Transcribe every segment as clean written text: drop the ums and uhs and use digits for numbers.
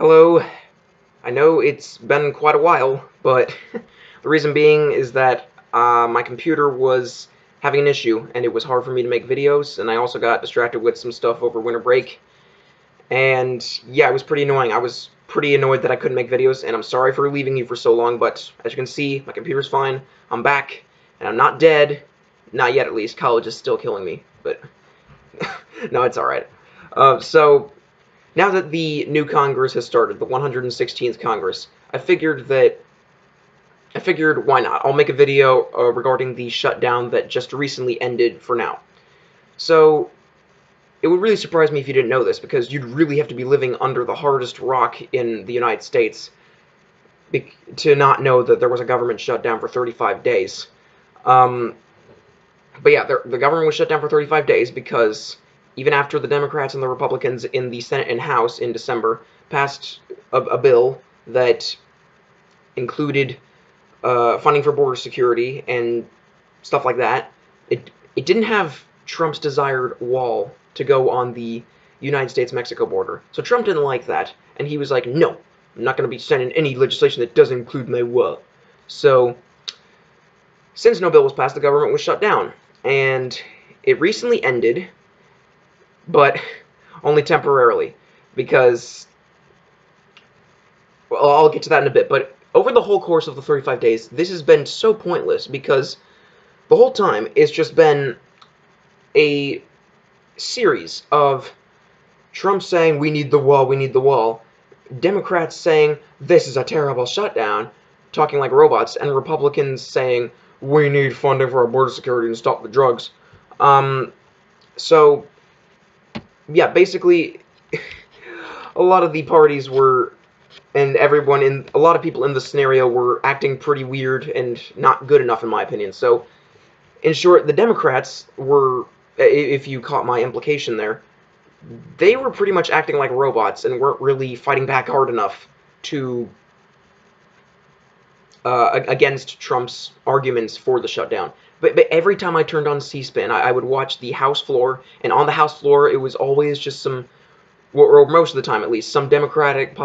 Hello. I know it's been quite a while, but the reason being is that my computer was having an issue, and it was hard for me to make videos, and I also got distracted with some stuff over winter break, and yeah, it was pretty annoying. I was pretty annoyed that I couldn't make videos, and I'm sorry for leaving you for so long, but as you can see, my computer's fine, I'm back, and I'm not dead. Not yet, at least. College is still killing me, but no, it's alright. So, now that the new Congress has started, the 116th Congress, I figured why not? I'll make a video regarding the shutdown that just recently ended for now. So, it would really surprise me if you didn't know this, because you'd really have to be living under the hardest rock in the United States to not know that there was a government shutdown for 35 days. But yeah, the government was shut down for 35 days because even after the Democrats and the Republicans in the Senate and House in December passed a bill that included funding for border security and stuff like that, it didn't have Trump's desired wall to go on the United States-Mexico border. So Trump didn't like that, and he was like, no, I'm not going to be sending any legislation that doesn't include my wall. So, since no bill was passed, the government was shut down. And it recently ended, but only temporarily, because, well, I'll get to that in a bit, but over the whole course of the 35 days, this has been so pointless, because the whole time it's just been a series of Trump saying, we need the wall, we need the wall, Democrats saying, this is a terrible shutdown, talking like robots, and Republicans saying, we need funding for our border security and stop the drugs. So, yeah, basically, a lot of the parties were, and a lot of people in the scenario were acting pretty weird and not good enough, in my opinion. So, in short, the Democrats were, if you caught my implication there, they were pretty much acting like robots and weren't really fighting back hard enough to against Trump's arguments for the shutdown. But every time I turned on C-SPAN, I would watch the House floor, and on the House floor, it was always just some, or most of the time at least, some Democratic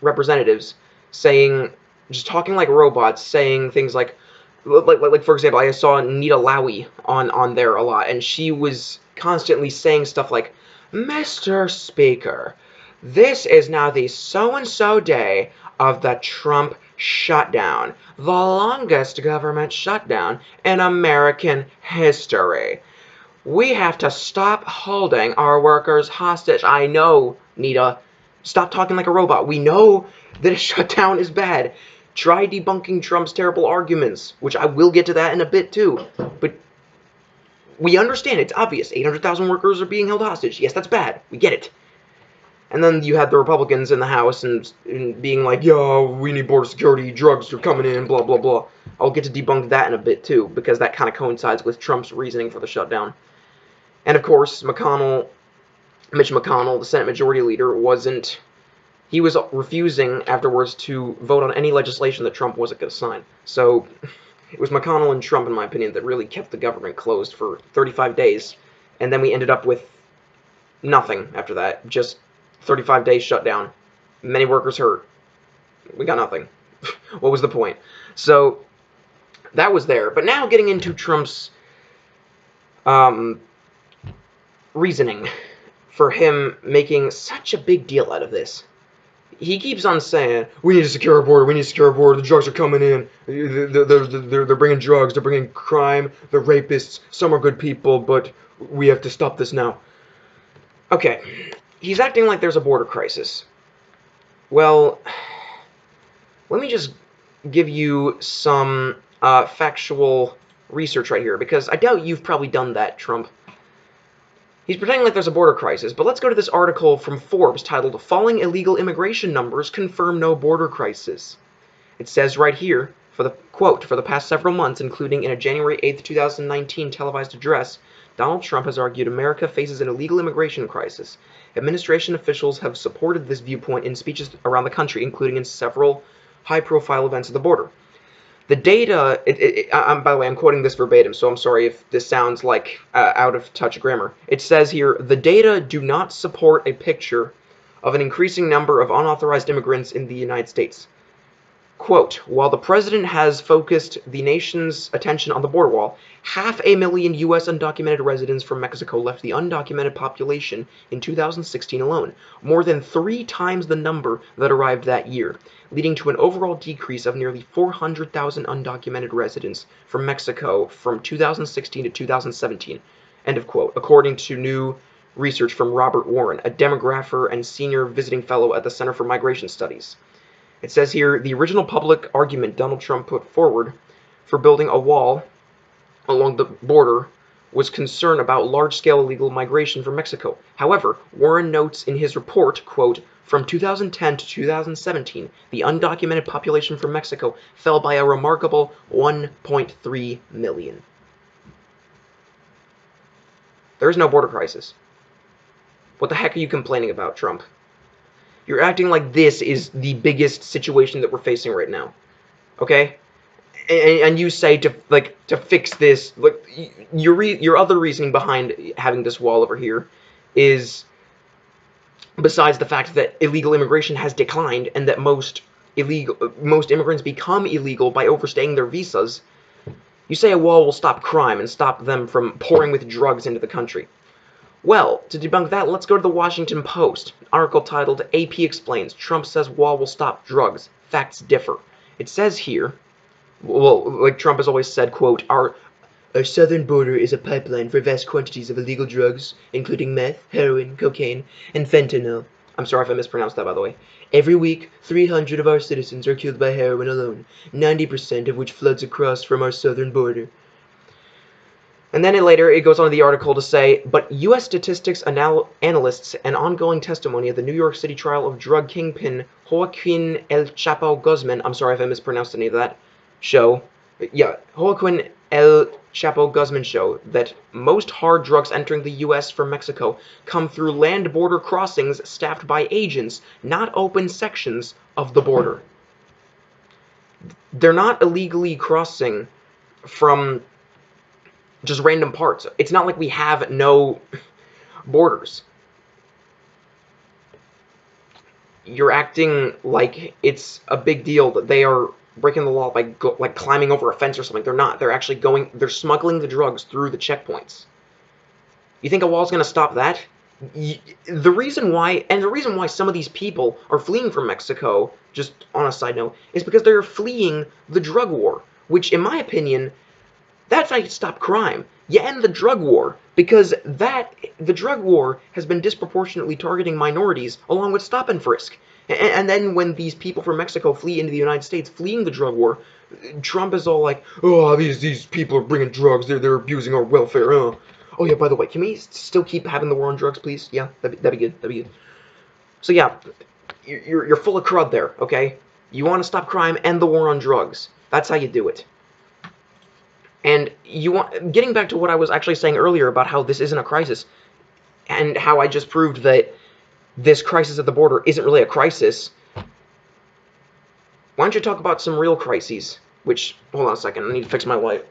representatives just talking like robots, saying things like for example, I saw Nita Lowey on there a lot, and she was constantly saying stuff like, Mr. Speaker, this is now the so-and-so day of the Trump shutdown, the longest government shutdown in American history. We have to stop holding our workers hostage. I know, Nita. Stop talking like a robot. We know that a shutdown is bad. Try debunking Trump's terrible arguments, which I will get to that in a bit too. But we understand, it's obvious. 800,000 workers are being held hostage. Yes, that's bad. We get it. And then you had the Republicans in the House and being like, yo, we need border security, drugs are coming in, blah, blah, blah. I'll get to debunk that in a bit, too, because that kind of coincides with Trump's reasoning for the shutdown. And, of course, Mitch McConnell, the Senate Majority Leader, he was refusing afterwards to vote on any legislation that Trump wasn't going to sign. So, it was McConnell and Trump, in my opinion, that really kept the government closed for 35 days. And then we ended up with nothing after that, just 35 days shutdown, many workers hurt, we got nothing. What was the point? So, that was there. But now getting into Trump's reasoning for him making such a big deal out of this. He keeps on saying, we need to secure our border, we need to secure our border, the drugs are coming in, they're bringing drugs, they're bringing crime, they're rapists, some are good people, but we have to stop this now. Okay. He's acting like there's a border crisis. Well, let me just give you some factual research right here, because I doubt you've probably done that, Trump. He's pretending like there's a border crisis, but let's go to this article from Forbes titled, Falling Illegal Immigration Numbers Confirm No Border Crisis. It says right here, for the quote, for the past several months, including in a January 8th, 2019 televised address, Donald Trump has argued America faces an illegal immigration crisis. Administration officials have supported this viewpoint in speeches around the country, including in several high-profile events at the border. The data, by the way, I'm quoting this verbatim, so I'm sorry if this sounds like out-of-touch grammar. It says here, the data do not support a picture of an increasing number of unauthorized immigrants in the United States. Quote, while the president has focused the nation's attention on the border wall, 500,000 U.S. undocumented residents from Mexico left the undocumented population in 2016 alone, more than 3 times the number that arrived that year, leading to an overall decrease of nearly 400,000 undocumented residents from Mexico from 2016 to 2017. End of quote, according to new research from Robert Warren, a demographer and senior visiting fellow at the Center for Migration Studies. It says here, the original public argument Donald Trump put forward for building a wall along the border was concern about large-scale illegal migration from Mexico. However, Warren notes in his report, quote, from 2010 to 2017, the undocumented population from Mexico fell by a remarkable 1.3 million. There is no border crisis. What the heck are you complaining about, Trump? You're acting like this is the biggest situation that we're facing right now, okay? And you say to fix this, like your other reasoning behind having this wall over here is, besides the fact that illegal immigration has declined and that most immigrants become illegal by overstaying their visas, you say a wall will stop crime and stop them from pouring with drugs into the country. Well, to debunk that, let's go to the Washington Post. An article titled, AP Explains, Trump Says Wall Will Stop Drugs. Facts Differ. It says here, well, like Trump has always said, quote, our southern border is a pipeline for vast quantities of illegal drugs, including meth, heroin, cocaine, and fentanyl. I'm sorry if I mispronounced that, by the way. Every week, 300 of our citizens are killed by heroin alone, 90% of which floods across from our southern border. And then later, it goes on to the article to say, but U.S. statistics analysts and ongoing testimony of the New York City trial of drug kingpin Joaquin El Chapo Guzman, I'm sorry if I mispronounced any of that, Joaquin El Chapo Guzman show that most hard drugs entering the U.S. from Mexico come through land border crossings staffed by agents, not open sections of the border. They're not illegally crossing from just random parts. It's not like we have no borders. You're acting like it's a big deal that they are breaking the law by climbing over a fence or something. They're not. They're actually they're smuggling the drugs through the checkpoints. You think a wall's going to stop that? The reason why some of these people are fleeing from Mexico, just on a side note, is because they're fleeing the drug war, which, in my opinion, that's how you stop crime. You end the drug war, because the drug war has been disproportionately targeting minorities along with stop and frisk. And then when these people from Mexico flee into the United States, fleeing the drug war, Trump is all like, oh, these people are bringing drugs, they're abusing our welfare. Oh yeah, by the way, can we still keep having the war on drugs, please? Yeah, that'd be good. So yeah, you're full of crud there, okay? You want to stop crime and the war on drugs. That's how you do it. And getting back to what I was actually saying earlier about how this isn't a crisis, and how I just proved that this crisis at the border isn't really a crisis, why don't you talk about some real crises? Which, hold on a second, I need to fix my light.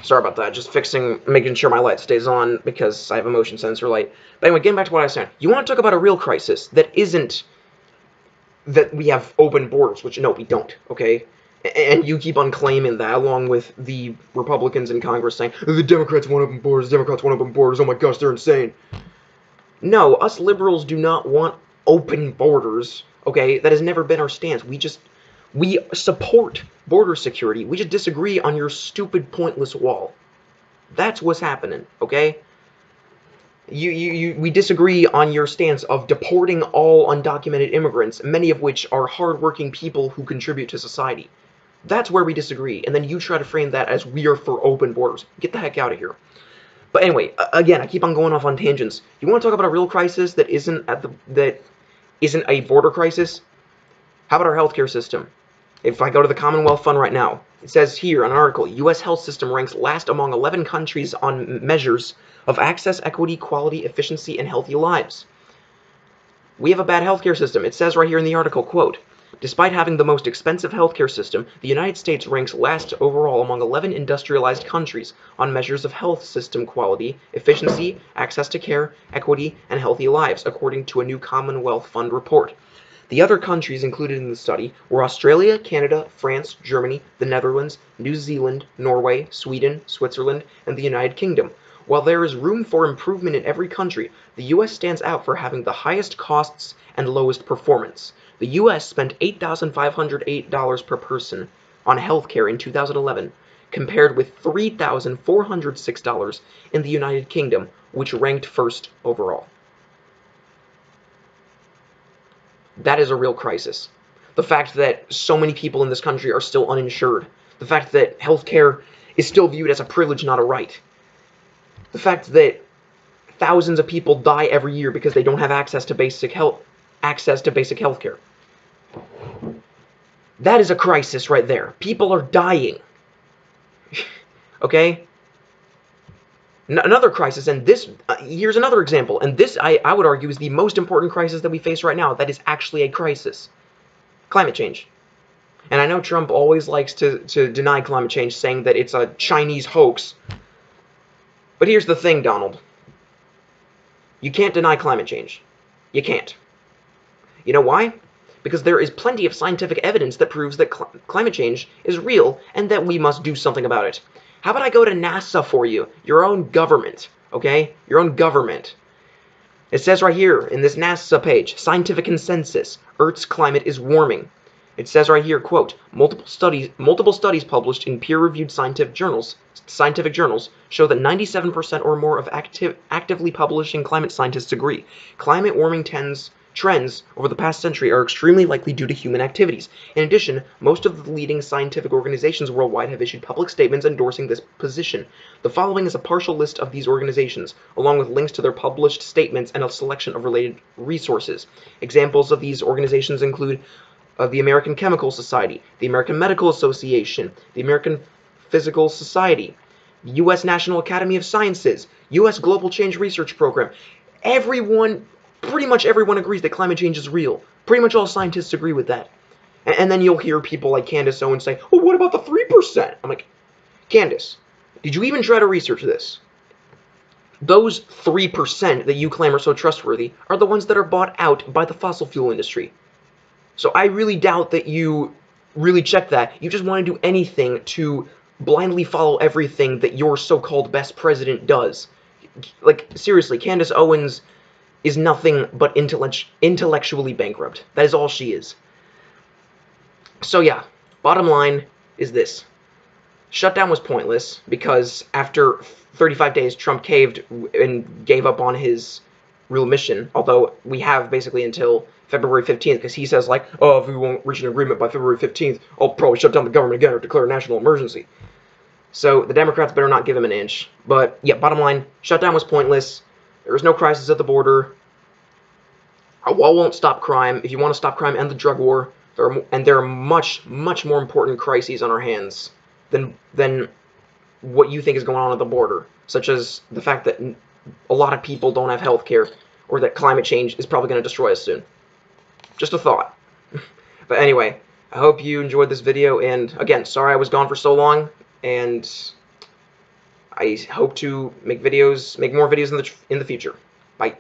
Sorry about that, just making sure my light stays on because I have a motion sensor light. But anyway, getting back to what I was saying, you want to talk about a real crisis that isn't that we have open borders, which no, we don't, okay? And you keep on claiming that, along with the Republicans in Congress saying, the Democrats want open borders, oh my gosh, they're insane. No, us liberals do not want open borders, okay? That has never been our stance. We support border security. We just disagree on your stupid, pointless wall. That's what's happening, okay? We disagree on your stance of deporting all undocumented immigrants, many of which are hardworking people who contribute to society. That's where we disagree, and then you try to frame that as we are for open borders. Get the heck out of here. But anyway, again, I keep on going off on tangents. You want to talk about a real crisis that isn't a border crisis? How about our healthcare system? If I go to the Commonwealth Fund right now, it says here on an article, U.S. health system ranks last among 11 countries on measures of access, equity, quality, efficiency, and healthy lives. We have a bad healthcare system. It says right here in the article, quote, Despite having the most expensive healthcare system, the United States ranks last overall among 11 industrialized countries on measures of health system quality, efficiency, access to care, equity, and healthy lives, according to a new Commonwealth Fund report. The other countries included in the study were Australia, Canada, France, Germany, the Netherlands, New Zealand, Norway, Sweden, Switzerland, and the United Kingdom. While there is room for improvement in every country, the U.S. stands out for having the highest costs and lowest performance. The U.S. spent $8,508 per person on healthcare in 2011, compared with $3,406 in the United Kingdom, which ranked first overall. That is a real crisis. The fact that so many people in this country are still uninsured. The fact that healthcare is still viewed as a privilege, not a right. The fact that thousands of people die every year because they don't have access to basic healthcare. That is a crisis right there. People are dying. Okay? Another crisis, and this, here's another example, and this, I would argue, is the most important crisis that we face right now, that is actually a crisis. Climate change. And I know Trump always likes to deny climate change, saying that it's a Chinese hoax. But here's the thing, Donald. You can't deny climate change. You can't. You know why? Because there is plenty of scientific evidence that proves that climate change is real, and that we must do something about it. How about I go to NASA for you? Your own government, okay? Your own government. It says right here in this NASA page, scientific consensus, Earth's climate is warming. It says right here, quote, multiple studies published in peer-reviewed scientific journals show that 97% or more of actively publishing climate scientists agree. Climate warming trends over the past century are extremely likely due to human activities. In addition, most of the leading scientific organizations worldwide have issued public statements endorsing this position. The following is a partial list of these organizations, along with links to their published statements and a selection of related resources. Examples of these organizations include the American Chemical Society, the American Medical Association, the American Physical Society, the U.S. National Academy of Sciences, U.S. Global Change Research Program. Pretty much everyone agrees that climate change is real. Pretty much all scientists agree with that. And then you'll hear people like Candace Owens say, oh, what about the 3%? I'm like, Candace, did you even try to research this? Those 3% that you claim are so trustworthy are the ones that are bought out by the fossil fuel industry. So I really doubt that you really check that. You just want to do anything to blindly follow everything that your so-called best president does. Like, seriously, Candace Owens is nothing but intellectually bankrupt. That is all she is. So yeah, bottom line is this. Shutdown was pointless because after 35 days, Trump caved and gave up on his real mission, although we have basically until February 15th, because he says, like, oh, if we won't reach an agreement by February 15th, I'll probably shut down the government again or declare a national emergency. So the Democrats better not give him an inch. But yeah, bottom line, shutdown was pointless. There was no crisis at the border. A wall won't stop crime. If you want to stop crime and the drug war, there are much, much more important crises on our hands than what you think is going on at the border, such as the fact that a lot of people don't have health care, or that climate change is probably going to destroy us soon. Just a thought. But anyway, I hope you enjoyed this video, and again, sorry I was gone for so long, and I hope to make more videos in the future. Bye.